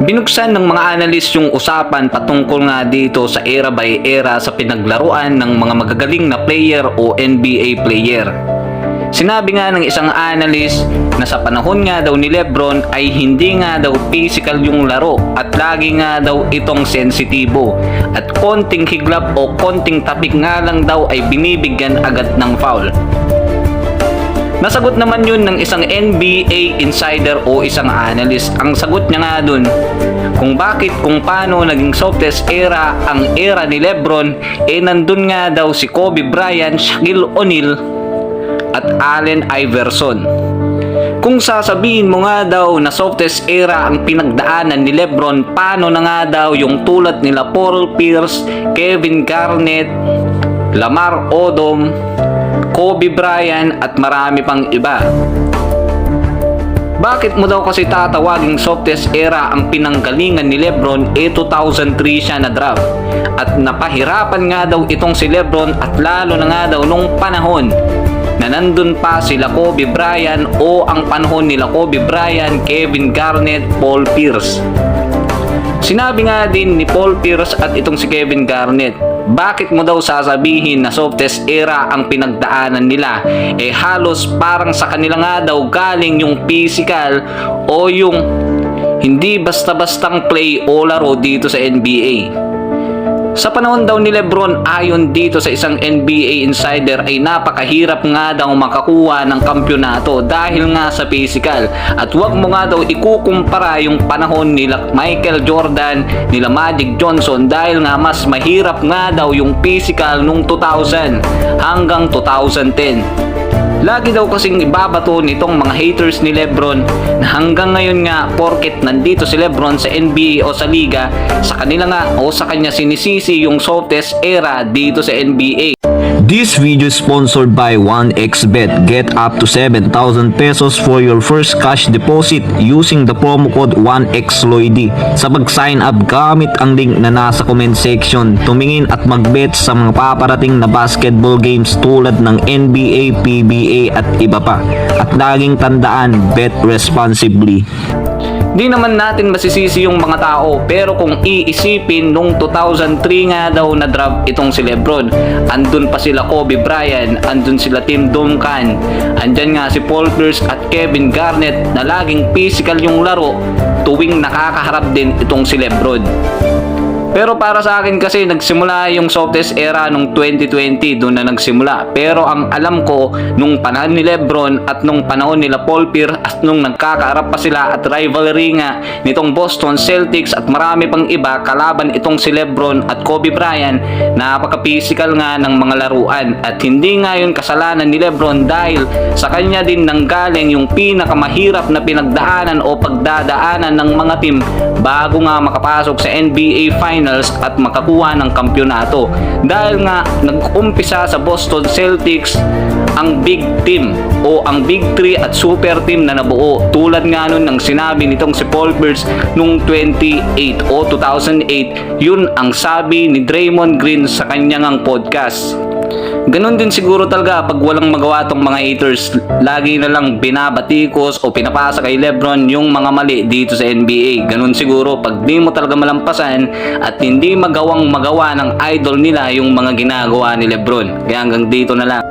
Binuksan ng mga analyst yung usapan patungkol nga dito sa era by era sa pinaglaruan ng mga magagaling na player o NBA player. Sinabi nga ng isang analyst na sa panahon nga daw ni Lebron ay hindi nga daw physical yung laro at lagi nga daw itong sensitibo at konting higlap o konting tapik nga lang daw ay binibigyan agad ng foul. Nasagot naman yun ng isang NBA insider o isang analyst. Ang sagot niya nga dun kung paano naging softest era ang era ni Lebron, nandun nga daw si Kobe Bryant, Shaquille O'Neal at Allen Iverson. Kung sasabihin mo nga daw na softest era ang pinagdaanan ni Lebron, paano na nga daw yung tulad nila Paul Pierce, Kevin Garnett, Lamar Odom, Kobe Bryant at marami pang iba? Bakit mo daw kasi tatawaging softest era ang pinanggalingan ni Lebron? 2003 siya na draft at napahirapan nga daw itong si Lebron at lalo na nga daw nung panahon na nandun pa sila Kobe Bryant o ang panahon nila Kobe Bryant, Kevin Garnett, Paul Pierce. Sinabi nga din ni Paul Pierce at itong si Kevin Garnett, bakit mo daw sasabihin na softest era ang pinagdaanan nila? Halos parang sa kanila nga daw galing yung physical o yung hindi basta-bastang play o laro dito sa NBA. Sa panahon daw ni Lebron, ayon dito sa isang NBA insider, ay napakahirap nga daw makakuha ng kampyonato dahil nga sa physical. At wag mo nga daw ikukumpara yung panahon nila Michael Jordan, nila Magic Johnson dahil nga mas mahirap nga daw yung physical nung 2000 hanggang 2010. Lagi daw kasing ibabato nitong mga haters ni Lebron na hanggang ngayon nga porket nandito si Lebron sa NBA o sa liga, sa kanila nga o sa kanya sinisisi yung softest era dito sa NBA. This video is sponsored by 1xBet. Get up to 7,000 pesos for your first cash deposit using the promo code 1xLoyD. Sa pag-sign up, gamit ang link na nasa comment section. Tumingin at mag-bet sa mga paparating na basketball games tulad ng NBA, PBA at iba pa. At laging tandaan, bet responsibly. Di naman natin masisisi yung mga tao, pero kung iisipin nung 2003 nga daw na draft itong si Lebron, andun pa sila Kobe Bryant, andun sila Tim Duncan, andyan nga si Paul Pierce at Kevin Garnett na laging physical yung laro tuwing nakakaharap din itong si Lebron. Pero para sa akin kasi nagsimula yung softest era nung 2020, doon na nagsimula. Pero ang alam ko nung panahon ni Lebron at nung panahon nila Paul Pierce at nung nagkakaarap pa sila at rivalry nga nitong Boston Celtics at marami pang iba kalaban itong si Lebron at Kobe Bryant, napaka-physical nga ng mga laruan. At hindi nga yun kasalanan ni Lebron dahil sa kanya din nanggaling yung pinakamahirap na pinagdaanan o pagdadaanan ng mga team bago nga makapasok sa NBA Finals at makakuha ng kampyonato. Dahil nga nag-umpisa sa Boston Celtics ang big team o ang big 3 at super team na nabuo, tulad nga nun ng sinabi nitong si Paul Pierce nung 2008 o 2008. Yun ang sabi ni Draymond Green sa kanyang podcast. Ganon din siguro talaga pag walang magawa tong mga haters, lagi na lang binabatikos o pinapasa kay Lebron yung mga mali dito sa NBA. Ganon siguro pag di mo talaga malampasan at hindi magawa ng idol nila yung mga ginagawa ni Lebron. Kaya hanggang dito na lang.